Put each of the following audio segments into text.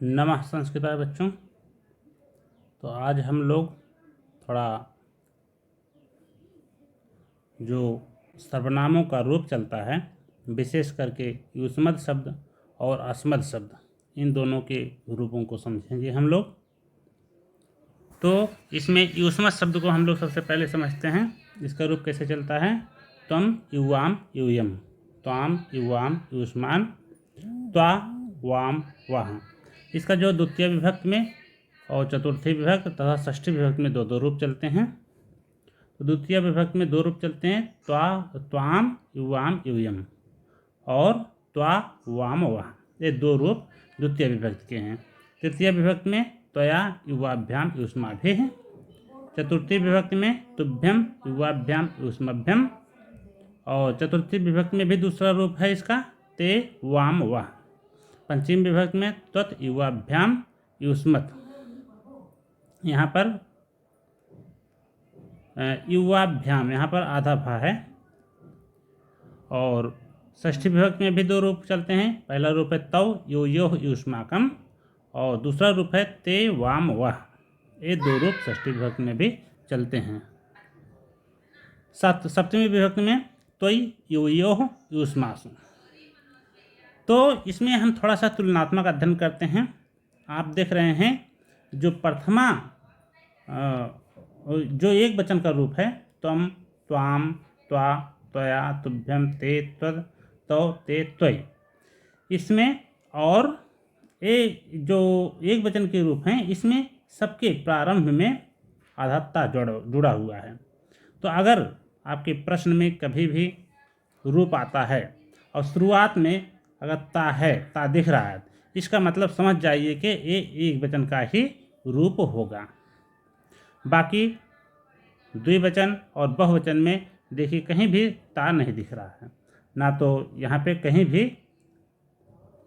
नमः संस्कृताय बच्चों। तो आज हम लोग थोड़ा जो सर्वनामों का रूप चलता है, विशेष करके युष्मद् शब्द और अस्मद् शब्द, इन दोनों के रूपों को समझेंगे हम लोग। तो इसमें युष्मद् शब्द को हम लोग सबसे पहले समझते हैं। इसका रूप कैसे चलता है? त्वम युवाम यूयम, त्वाम युवाम युष्मान, त्वा वाम वाह। इसका जो द्वितीय विभक्ति में और चतुर्थी विभक्ति तथा षष्ठी विभक्ति में दो रूप चलते हैं। तो द्वितीय विभक्ति में दो रूप चलते हैं, त्वाम युवाम यूयम और त्वा वाम वाह। ये दो रूप द्वितीय विभक्ति के हैं। तृतीय विभक्ति में त्वया युवाभ्याम युष्माभि है। चतुर्थी विभक्ति में तुभ्यम युवाभ्याम युष्मभ्यम। और चतुर्थी विभक्ति में भी दूसरा रूप है इसका, ते वाम वाह। पंचमी विभक्ति में त्वत् युवाभ्याम युष्मत्। यहाँ पर युवाभ्याम, यहाँ पर आधा भा है। और षष्ठी विभक्ति में भी दो रूप चलते हैं। पहला रूप है तव यो योह युष्माकम और दूसरा रूप है ते वाम वाह। ये दो रूप षष्ठी विभक्ति में भी चलते हैं। सप्तमी विभक्ति में त्वयि यो योह युष्मासु। तो इसमें हम थोड़ा सा तुलनात्मक अध्ययन करते हैं। आप देख रहे हैं जो प्रथमा जो एक वचन का रूप है, त्वम त्वाम त्वा त्वया तुभ्यम ते त्वद तौ ते त्वयि, इसमें और ये जो एक वचन के रूप हैं इसमें सबके प्रारंभ में आधात्ता जुड़ा हुआ है। तो अगर आपके प्रश्न में कभी भी रूप आता है और शुरुआत में अगर ता है, ता दिख रहा है, इसका मतलब समझ जाइए कि ये एक वचन का ही रूप होगा। बाकी द्विवचन और बहुवचन में देखिए कहीं भी ता नहीं दिख रहा है, ना तो यहाँ पे कहीं भी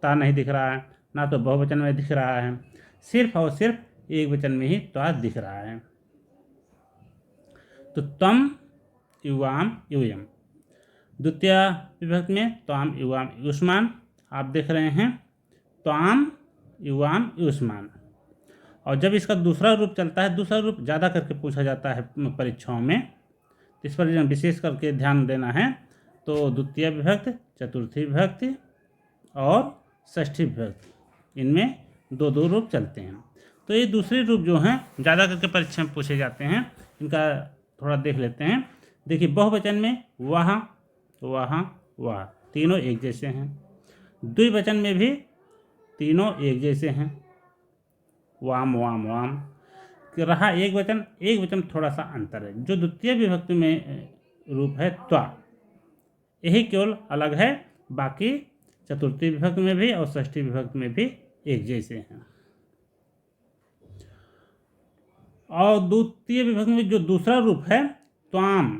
ता नहीं दिख रहा है, ना तो बहुवचन में दिख रहा है, सिर्फ और सिर्फ एक वचन में ही ता दिख रहा है। तो त्वम युवाम यूयम। द्वितीय विभक्ति में त्वाम युवाम युष्मान, आप देख रहे हैं त्वाम युवाम युष्मान। और जब इसका दूसरा रूप चलता है, दूसरा रूप ज़्यादा करके पूछा जाता है परीक्षाओं में, तो इस पर विशेष करके ध्यान देना है। तो द्वितीय विभक्ति, चतुर्थी विभक्ति और षष्ठी विभक्ति, इनमें दो रूप चलते हैं। तो ये दूसरे रूप जो हैं ज़्यादा करके परीक्षा में पूछे जाते हैं, इनका थोड़ा देख लेते हैं। देखिए बहुवचन में वह वहाँ वाह, तीनों एक जैसे हैं। द्विवचन में भी तीनों एक जैसे हैं, वाम वाम वाम। रहा एक वचन थोड़ा सा अंतर है। जो द्वितीय विभक्ति में रूप है त्वा, यही केवल अलग है, बाकी चतुर्थी विभक्ति में भी और षष्ठी विभक्ति में भी एक जैसे हैं। और द्वितीय विभक्ति में जो दूसरा रूप है त्वाम,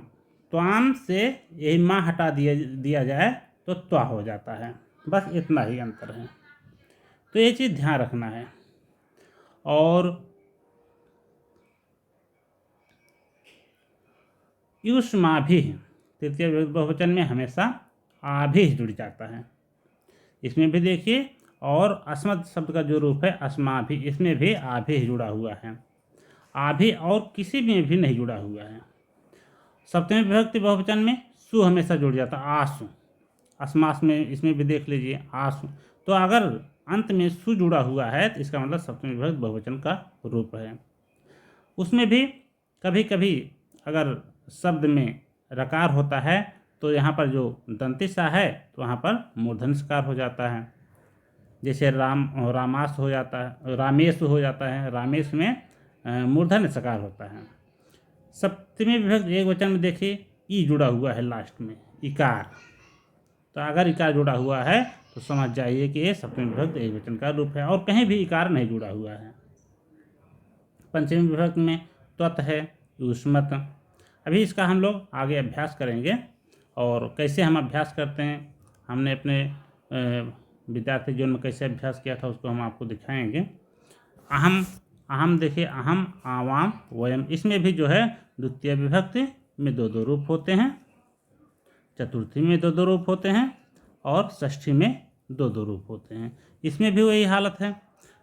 त्वाम से यही माँ हटा दिया जाए तो त्वा हो जाता है। बस इतना ही अंतर है, तो ये चीज़ ध्यान रखना है। और युष्माभि, तृतीय विभक्ति बहुवचन में हमेशा आभि जुड़ जाता है। इसमें भी देखिए, और अस्मद् शब्द का जो रूप है अस्माभि, इसमें भी आभि जुड़ा हुआ है। आभि और किसी में भी नहीं जुड़ा हुआ है। सप्तमी विभक्ति बहुवचन में सु हमेशा जुड़ जाता है, आसु। अस्मास में इसमें भी देख लीजिए आसु। तो अगर अंत में सु जुड़ा हुआ है तो इसका मतलब सप्तमी विभक्ति बहुवचन का रूप है। उसमें भी कभी कभी अगर शब्द में रकार होता है तो यहाँ पर जो दंतिसा है तो वहाँ पर मूर्धन्य सकार हो जाता है। जैसे रामास हो जाता है, रामेश हो जाता है, रामेश में मूर्धन्य सकार होता है। सप्तमी विभक्ति एक वचन में देखिए ई जुड़ा हुआ है लास्ट में, इकार। तो अगर इकार जुड़ा हुआ है तो समझ जाइए कि ये सप्तमी विभक्ति एक वचन का रूप है, और कहीं भी इकार नहीं जुड़ा हुआ है। पंचमी विभक्ति में त्वत् है, युष्मत्। अभी इसका हम लोग आगे अभ्यास करेंगे, और कैसे हम अभ्यास करते हैं, हमने अपने विद्यार्थी जीवन में कैसे अभ्यास किया था उसको हम आपको दिखाएंगे। अहम देखिए, अहम आवाम वयम, इसमें भी जो है द्वितीय विभक्ति में दो रूप होते हैं, चतुर्थी में दो रूप होते हैं और षष्ठी में दो रूप होते हैं। इसमें भी वही हालत है।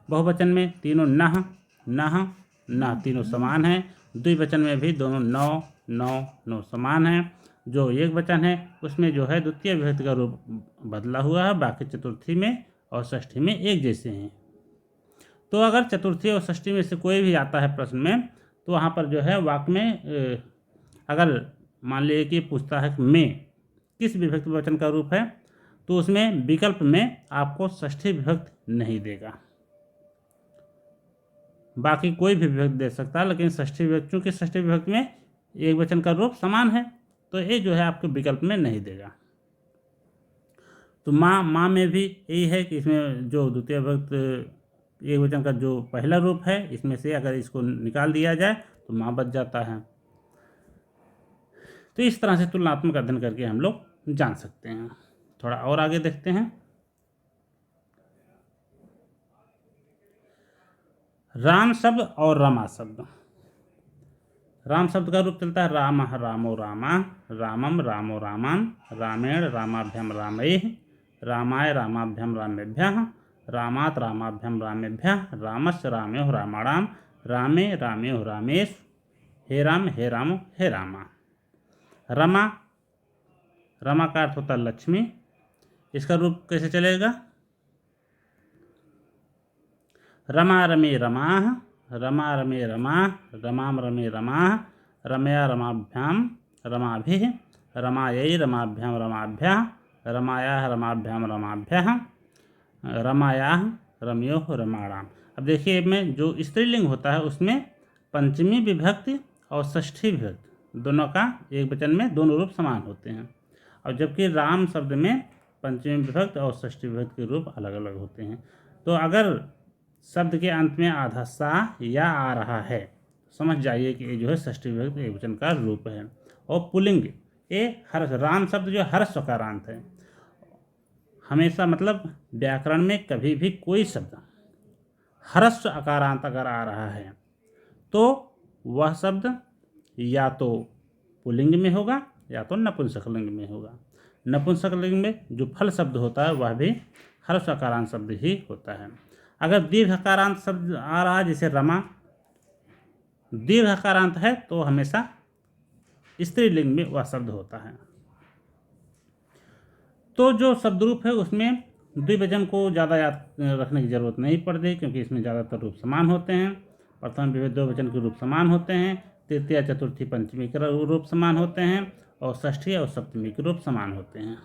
बहुवचन में तीनों नह नह नह तीनों समान हैं। द्विवचन में भी दोनों नौ नौ नौ समान हैं। जो एक वचन है उसमें जो है द्वितीय विभक्ति का रूप बदला हुआ है, बाकी चतुर्थी में और षष्ठी में एक जैसे हैं। तो अगर चतुर्थी और षष्ठी में से कोई भी आता है प्रश्न में, तो वहाँ पर जो है वाक्य में अगर मान लीजिए कि पूछता है कि में किस विभक्ति वचन का रूप है, तो उसमें विकल्प में आपको षष्ठी विभक्ति नहीं देगा। बाकी कोई भी विभक्ति दे सकता है, लेकिन षष्ठी विभक्ति, चूँकि षष्ठी विभक्ति में एक वचन का रूप समान है, तो ये जो है आपको विकल्प में नहीं देगा। तो माँ में भी यही है कि इसमें जो द्वितीय विभक्ति एक वचन का जो पहला रूप है, इसमें से अगर इसको निकाल दिया जाए तो माँ बच जाता है। तो इस तरह से तुलनात्मक अध्ययन करके हम लोग जान सकते हैं। थोड़ा और आगे देखते हैं। राम शब्द और रमा शब्द। राम शब्द का रूप चलता है राम रामो रामा, रामम रामो रामान, रामेण रामाभ्यम रामैः, रामाय रामाभ्यम रामेभ्यः, रामात् रामाभ्यम रामेभ्यः, रामस्य रामयोः रामाणाम, रामे रामयोः रामेषु, हे रामो हे रामा। रमा, रमा का अर्थ होता है लक्ष्मी। इसका रूप कैसे चलेगा? रमा रमे रमाः, रमा रमे रमाः, रमाम रमे रमाः, रमया रमाभ्याम रमाभिः, रमायै रमाभ्याम रमाभ्यः, रमायाः रमाभ्याम रमाभ्यः, रमायाः रमयोः रमाणाम। अब देखिए, में जो स्त्रीलिंग होता है उसमें पंचमी विभक्ति और षष्ठी विभक्ति दोनों का एक वचन में दोनों रूप समान होते हैं, और जबकि राम शब्द में पंचमी विभक्ति और षष्ठी विभक्ति के रूप अलग अलग होते हैं। तो अगर शब्द के अंत में आधा सा या आ रहा है, समझ जाइए कि ये जो है षष्ठी विभक्ति एक वचन का रूप है। और पुल्लिंग, ये हर्ष, राम शब्द जो हर्ष अकारांत है। हमेशा मतलब व्याकरण में कभी भी कोई शब्द हर्ष अकारांत अगर आ रहा है तो वह शब्द या तो पुल्लिंग में होगा या तो नपुंसकलिंग में होगा। नपुंसकलिंग में जो फल शब्द होता है वह भी हर्ष अकारांत शब्द ही होता है। अगर दीर्घ अकारांत शब्द आ रहा है, जैसे रमा दीर्घ अकारांत है, तो हमेशा स्त्रीलिंग में वह शब्द होता है। तो जो शब्द रूप है उसमें द्विवचन को ज़्यादा याद रखने की जरूरत नहीं पड़ती, क्योंकि इसमें ज़्यादातर रूप समान होते हैं। प्रथम विभक्ति द्विवचन के रूप समान होते हैं, तृतीय चतुर्थी पंचमी के रूप समान होते हैं, और षष्ठी और सप्तमी के रूप समान होते हैं।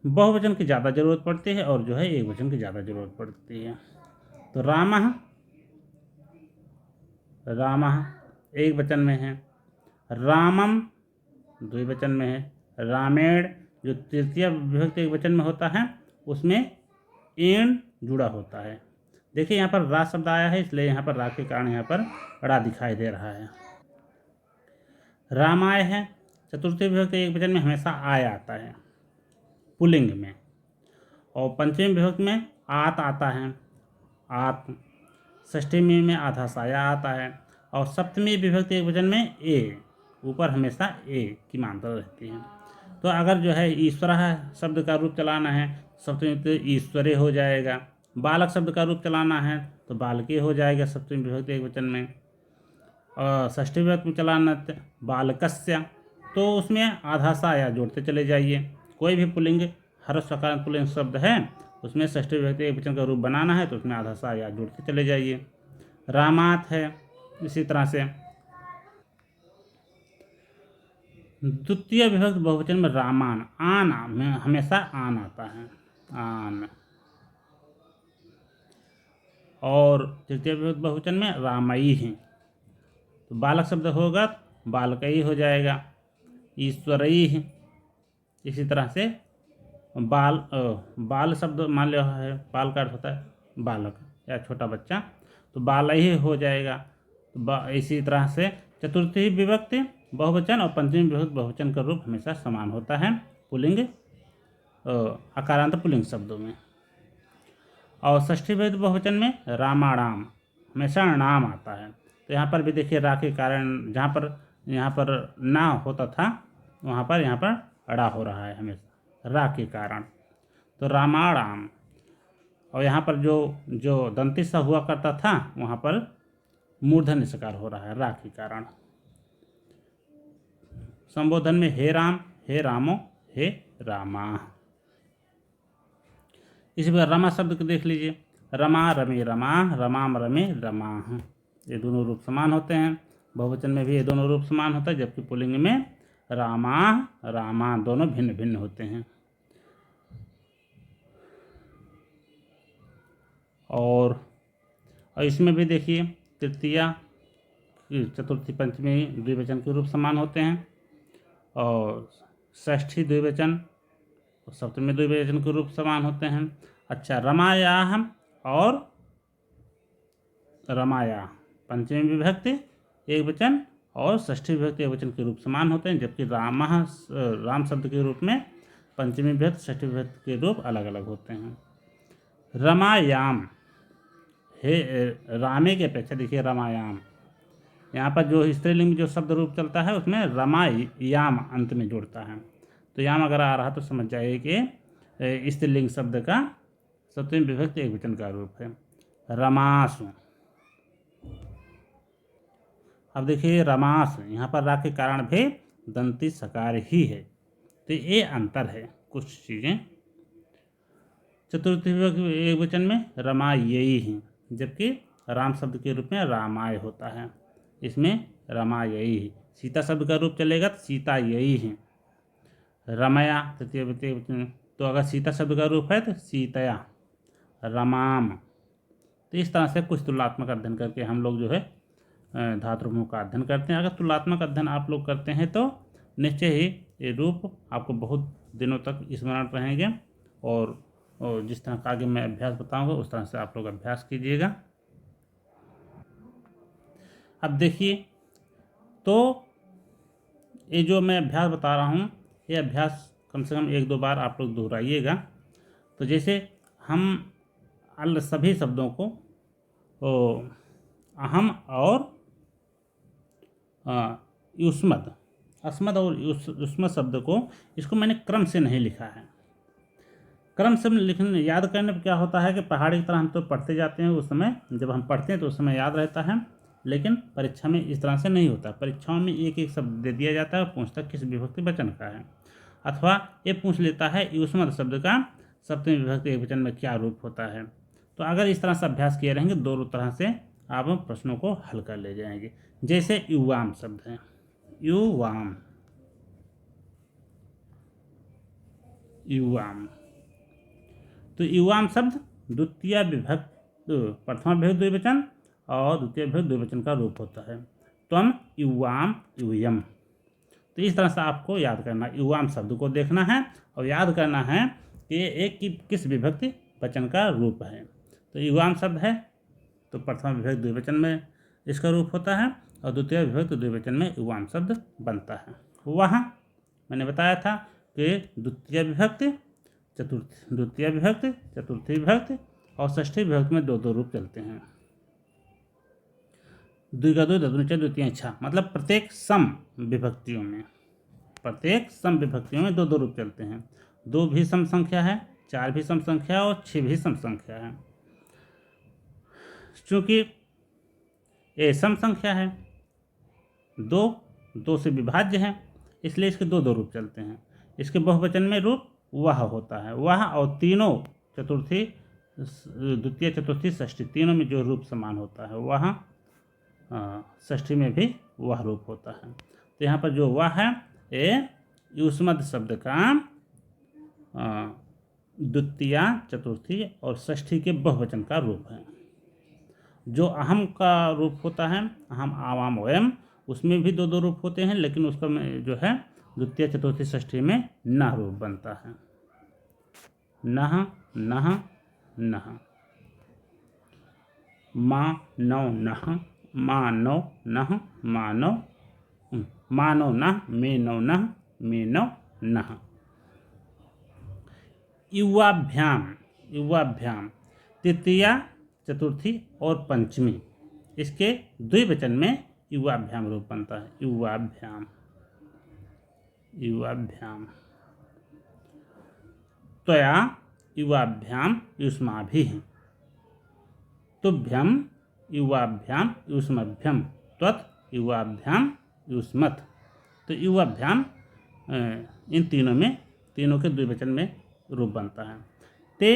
बहुवचन की ज़्यादा जरूरत पड़ती है और जो है एक वचन की ज़्यादा जरूरत पड़ती है। तो रामः, रामः एक वचन में है, रामम द्विवचन में है, रामेण जो तृतीय विभक्ति एक वचन में होता है उसमें एण जुड़ा होता है। देखिए यहाँ पर रा शब्द आया है, इसलिए यहाँ पर रा के कारण यहाँ पर रा दिखाई दे रहा है। रामाय है, चतुर्थी विभक्ति एक वचन में हमेशा आय आता है पुल्लिंग में, और पंचमी विभक्ति में आत आता है, आत। षष्ठी में आधा साया आता है, और सप्तमी विभक्ति एक वचन में ए, ऊपर हमेशा ए की मात्रा रहती है। तो अगर जो है ईश्वर शब्द का रूप चलाना है, सप्तमी तो ईश्वरे हो जाएगा। बालक शब्द का रूप चलाना है तो बालके हो जाएगा सप्तमी विभक्ति एक वचन में, और षष्ठी विभक्ति में चलाना बालकस्य, तो उसमें आधा सा या जोड़ते चले जाइए। कोई भी पुल्लिंग हर्ष अकारांत पुल्लिंग शब्द है उसमें षष्ठी विभक्ति एक वचन का रूप बनाना है तो उसमें आधा सा या जोड़ते चले जाइए। रामात है, इसी तरह से द्वितीय विभक्ति बहुवचन में रामान, आन में हमेशा आन आता है, आन। और तृतीय विभक्ति बहुवचन में रामई है, तो बालक शब्द होगा तो बालकई हो जाएगा, ईश्वरई है। इसी तरह से बाल शब्द मान लो है, बाल का अर्थ होता है बालक या छोटा बच्चा, तो बालई हो जाएगा। तो इसी तरह से चतुर्थी विभक्ति बहुवचन और पंचमी विभक्ति बहुवचन का रूप हमेशा समान होता है पुल्लिंग अकारांत पुल्लिंग शब्दों में। और षष्ठी विभक्ति बहुवचन में रामाणाम हमेशा नाम आता है। तो यहाँ पर भी देखिए रा के कारण, जहाँ पर यहाँ पर ना होता था वहाँ पर यहाँ पर अड़ा हो रहा है हमेशा रा के कारण, तो रामाणाम। और यहाँ पर जो जो दंती सा हुआ करता था वहाँ पर मूर्धन्य सकार हो रहा है रा के कारण। संबोधन में हे राम, हे रामो, हे रामा। इसी प्रकार रमा शब्द को देख लीजिए, रमा रमे रमा, रमाम रमे रमा, ये दोनों रूप समान होते हैं। बहुवचन में भी ये दोनों रूप समान होता है, जबकि पुल्लिंग में रामा रामा दोनों भिन्न भिन्न होते हैं। और इसमें भी देखिए तृतीया, चतुर्थी, पंचमी द्विवचन के रूप समान होते हैं, और षष्ठी द्विवचन और सप्तमी द्विवचन के रूप समान होते हैं। अच्छा, रमायाहम और रमाया पंचमी विभक्ति एक वचन और षष्ठी विभक्ति एक वचन के रूप समान होते हैं, जबकि राम शब्द के रूप में पंचमी विभक्ति षष्ठी विभक्ति के रूप अलग अलग होते हैं। रमायाम, हे रामे की अपेक्षा देखिए रमायाम, यहाँ पर जो स्त्रीलिंग में जो शब्द रूप चलता है उसमें रमायाम अंत में जुड़ता है। तो याम अगर आ रहा तो समझ जाइए कि स्त्रीलिंग शब्द का सप्तमी विभक्ति एक वचन का रूप है। रमासु, अब देखिए रमास, यहाँ पर रा के कारण भी दंती सकार ही है, तो ये अंतर है कुछ चीज़ें। चतुर्थी विभक्ति एक वचन में रमायई है, जबकि राम शब्द के रूप में रामाय होता है, इसमें रमायई है। सीता शब्द का रूप चलेगा तो सीता यही है। रमया तृतीय वचन, तो अगर सीता शब्द का रूप है तो सीतया, रमाम। तो इस तरह से कुछ तुलनात्मक अध्ययन करके हम लोग जो है धातु रूपों का अध्ययन करते हैं। अगर तुलनात्मक अध्ययन आप लोग करते हैं तो निश्चय ही ये रूप आपको बहुत दिनों तक स्मरण रहेंगे, और जिस तरह का आगे मैं अभ्यास बताऊंगा उस तरह से आप लोग अभ्यास कीजिएगा। अब देखिए, तो ये जो मैं अभ्यास बता रहा हूँ ये अभ्यास कम से कम एक दो बार आप लोग दोहराइएगा। तो जैसे हम सभी शब्दों को अहम और युष्मद, अस्मद और युष्मद शब्द को, इसको मैंने क्रम से नहीं लिखा है। क्रम से लिखने याद करने पर क्या होता है कि पहाड़ी की तरह हम तो पढ़ते जाते हैं, उस समय जब हम पढ़ते हैं तो उस समय याद रहता है, लेकिन परीक्षा में इस तरह से नहीं होता। परीक्षाओं में एक एक शब्द दे दिया जाता है और पूछता किस विभक्ति वचन का है, अथवा ये पूछ लेता है युष्मद शब्द का सप्तमी विभक्ति एक वचन में क्या रूप होता है। तो अगर इस तरह से अभ्यास किए रहेंगे दोनों तरह से आप प्रश्नों को हल कर ले जाएंगे। जैसे युवाम शब्द है, युवाम, युवाम, तो युवाम शब्द द्वितीय विभक्ति प्रथमा विभक्ति द्विवचन और द्वितीय विभक्ति द्विवचन का रूप होता है। त्वम युवाम यूयम। तो इस तरह से आपको याद करना, युवाम शब्द को देखना है और याद करना है कि ये एक किस विभक्ति वचन का रूप है। तो युवाम शब्द है तो प्रथमा विभक्ति द्विवचन में इसका रूप होता है, और द्वितीय विभक्ति द्विवचन में युवाम शब्द बनता है। वहाँ मैंने बताया था कि द्वितीय विभक्ति चतुर्थी विभक्ति और षष्ठी विभक्ति में दो दो रूप चलते हैं। द्विगदो ददुनिच द्वितीय इच्छा, मतलब प्रत्येक सम विभक्तियों में दो दो रूप चलते हैं। 2 भी सम संख्या है, 4 भी सम संख्या है और 6 भी सम संख्या है। चूँकि ये सम संख्या है, 2 से विभाज्य है, इसलिए इसके दो दो रूप चलते हैं। इसके बहुवचन में रूप वह होता है, वह, और तीनों चतुर्थी द्वितीय चतुर्थी षष्ठी तीनों में जो रूप समान होता है वह षष्ठी में भी वह रूप होता है। तो यहाँ पर जो वह है ये युष्मद शब्द का द्वितीय चतुर्थी और षष्ठी के बहुवचन का रूप है। जो अहम का रूप होता है, अहम आवाम वयम, उसमें भी दो दो रूप होते हैं, लेकिन उसका जो है द्वितीय चतुर्थी षष्ठी में न रूप बनता है। नह नह नह, मानव नह, मानव नह, मानव नह, मेनव नह, मेनव नह। युवाभ्याम तृतीया चतुर्थी और पंचमी, इसके द्विवचन में युवाभ्याम रूप बनता है। युवाभ्याम त्वया युवाभ्याम युष्माभिः। तुभ्यम युवाभ्याम युष्मभ्यम त्वत् युवाभ्याम युष्मत्। तो युवाभ्याम इन तीनों के द्विवचन में रूप बनता है। ते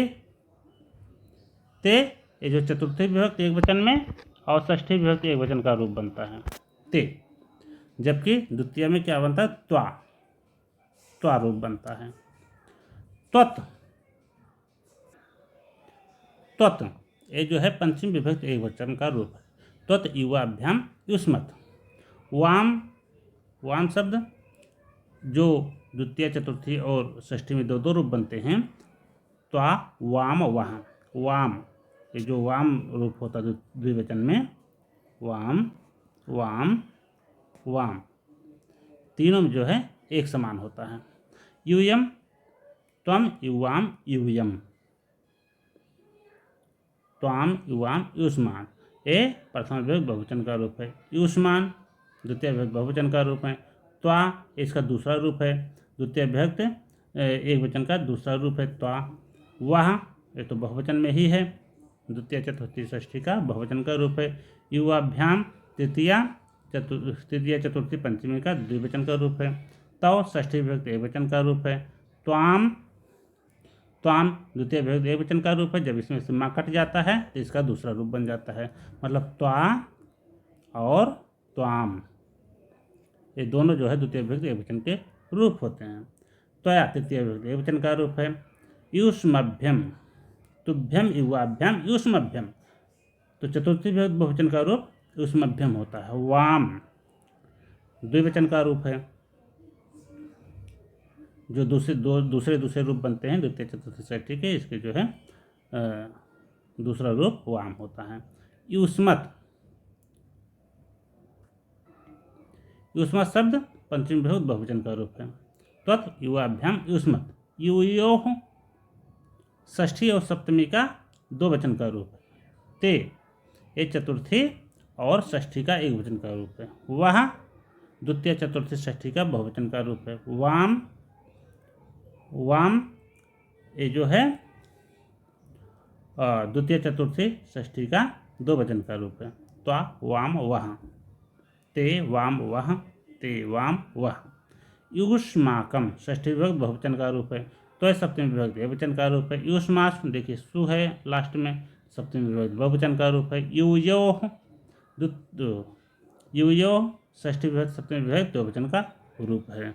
ये जो चतुर्थी विभक्ति एक वचन में और षष्ठी विभक्ति एक वचन का रूप बनता है ते। जबकि द्वितीय में क्या बनता है? त्वा रूप बनता है। त्वत् ये जो है पंचमी विभक्ति एक वचन का रूप है। त्वत् युवाभ्याम युष्मत्। वाम शब्द जो द्वितीय चतुर्थी और षष्ठी में दो रूप बनते हैं। त्वा वाम वहाँ। वाम ये जो वाम रूप होता है द्विवचन में, वाम तीनों में जो है एक समान होता है। यूयम त्वम युवाम यूयम। त्वाम युवाम युष्मान ये प्रथम विभक्ति बहुवचन का रूप है। युष्मान द्वितीय विभक्ति बहुवचन का रूप है। त्वा इसका दूसरा रूप है। द्वितीय विभक्ति एक वचन का दूसरा रूप है त्वा। वह ये तो बहुवचन में ही है। द्वितीय चतुर्थी षष्ठी का बहुवचन का रूप है। युवाभ्याम तृतीय चतुर्थी पंचमी का द्विवचन का रूप है। तव षष्ठी विभक्ति एक वचन का रूप है। त्वाम द्वितीय विभक्ति एक वचन का रूप है। जब इसमें से माँ कट जाता है तो इसका दूसरा रूप बन जाता है। मतलब त्वा और त्वाम ये दोनों जो है द्वितीय विभक्ति एक वचन के रूप होते हैं। त्वया तृतीय विभक्ति एक वचन का रूप है। युष्मभ्यम तुभ्यम युवाभ्याम युष्मभ्यम तो चतुर्थी विभक्ति बहुवचन का रूप युष्मभ्यम होता है। वाम द्विवचन का रूप है। जो दूसरे रूप बनते हैं द्वितीय चतुर्थी षष्ठी के, इसके जो है दूसरा रूप वाम होता है। युष्मत् शब्द पंचमी विभक्ति बहुवचन का रूप है। त्वत् युवाभ्याम युष्मत् युयोः षष्ठी और सप्तमी का दो वचन का रूप है। ते ये चतुर्थी और षष्ठी का एक वचन का रूप है। वह द्वितीय चतुर्थी षष्ठी का बहुवचन का रूप है। वाम ये जो है द्वितीय चतुर्थी षष्ठी का दो वचन का रूप है। त्वा वाम वह ते वाम वह ते वाम वह। युष्माकम षष्ठी विभक्ति बहुवचन का रूप है। तो सप्तमी विभक्ति वचन का रूप है। युष्मास देखिए सु है लास्ट में, सप्तमी विभक्ति बहुवचन का रूप है। युयोः षष्ठी विभक्ति सप्तमी विभक्ति बहुवचन का रूप है।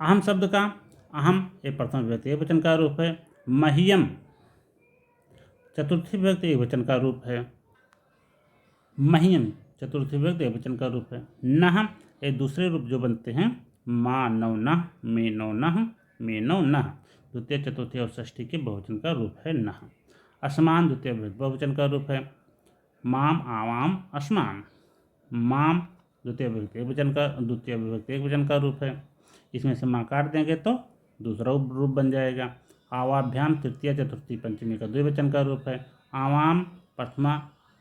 अहम शब्द का अहम ये प्रथम विभक्ति एक वचन का रूप है। मह्यम चतुर्थी विभक्ति एक वचन का रूप है। मह्यम चतुर्थी विभक्ति एक वचन का रूप है। नह ये दूसरे रूप जो बनते हैं माँ नौ नह मे नौ नह मे नौ नह द्वितीय चतुर्थी और षष्ठी के बहुवचन का रूप है नह। असमान द्वितीय विभक्ति बहुवचन का रूप है। माम आवाम असमान माम द्वितीय विभक्ति एक वचन का रूप है। इसमें से माँ काट देंगे तो दूसरा रूप बन जाएगा। आवाभ्याम तृतीय चतुर्थी पंचमी का द्विवचन का रूप है। आवाम प्रथमा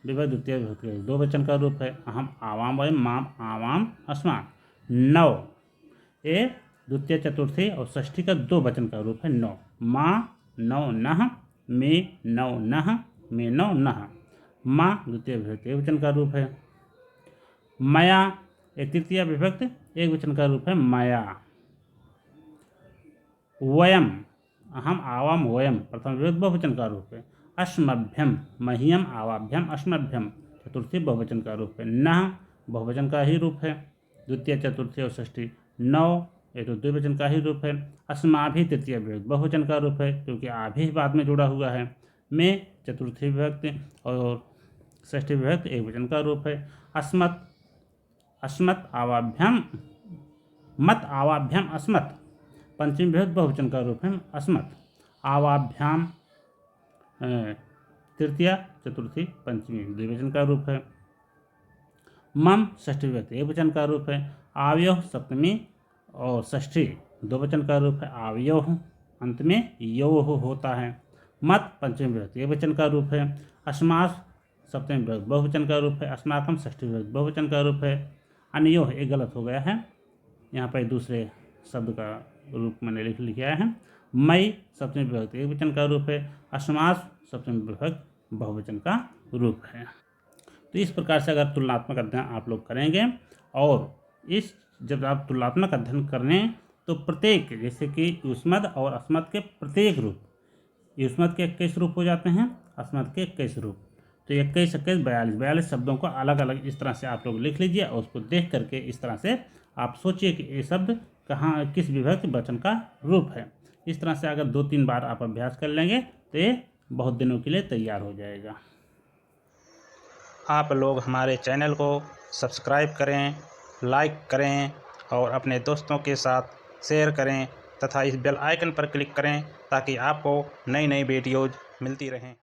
विभक्ति द्वितीय विभक्ति दो वचन का रूप है। अहम आवाम वयम माम आवाम अस्मान। नौ ये द्वितीय चतुर्थी और षष्ठी का दो वचन का रूप है। नौ माँ नौ नह मे नौ नह मे नौ नह माँ द्वितीय विभक्ति एक वचन का रूप है। मया ये तृतीय विभक्ति एक वचन का रूप है। मया वयम अहम आवाम वयम प्रथम विभक्ति बहुवचन का रूप है। अस्मभ्यम मह्यम आवाभ्यम अस्मभ्यम चतुर्थी बहुवचन का रूप है। नह बहुवचन का ही रूप है द्वितीय चतुर्थी और षष्ठी। नौ ये तो द्विवचन का ही रूप है। अस्माभि तृतीय विभक्ति बहुवचन का रूप है क्योंकि आभि बाद में जुड़ा हुआ है। में चतुर्थी विभक्ति और षष्ठी विभक्ति एक वचन का रूप है। अस्मत् आवाभ्याम मत आवाभ्याम अस्मत् पंचमी विभक्ति बहुवचन का रूप है। अस्मत् आवाभ्याम तृतीय चतुर्थी पंचमी द्विवचन का रूप है। मम षष्ठी विभक्ति एक वचन का रूप है। आवयोः सप्तमी और षष्ठी दो वचन का रूप है। आवयोः अंत में योः होता है। मत पंचमी विभक्ति एक वचन का रूप है। अस्मास सप्तमी विभक्ति बहुवचन का रूप है। अस्माकम षष्ठी विभक्ति बहुवचन का रूप है। अन्योः ये गलत हो गया है, यहाँ पर दूसरे शब्द का रूप मैंने लिख लिया है। मई सप्तमी विभक्ति एकवचन का रूप है, अस्मास सप्तमी विभक्ति बहुवचन का रूप है। तो इस प्रकार से अगर तुलनात्मक अध्ययन आप लोग करेंगे और इस जब आप तुलनात्मक अध्ययन करें तो प्रत्येक जैसे कि युष्मद और अस्मद के प्रत्येक रूप, युष्मद के 21 रूप हो जाते हैं, अस्मद के 21 रूप, तो 21 21 42 शब्दों को अलग अलग इस तरह से आप लोग लिख लीजिए और उसको देख करके इस तरह से आप सोचिए कि ये शब्द कहाँ किस विभक्ति वचन का रूप है। इस तरह से अगर 2-3 बार आप अभ्यास कर लेंगे तो ये बहुत दिनों के लिए तैयार हो जाएगा। आप लोग हमारे चैनल को सब्सक्राइब करें, लाइक करें और अपने दोस्तों के साथ शेयर करें तथा इस बेल आइकन पर क्लिक करें ताकि आपको नई नई वीडियोज़ मिलती रहें।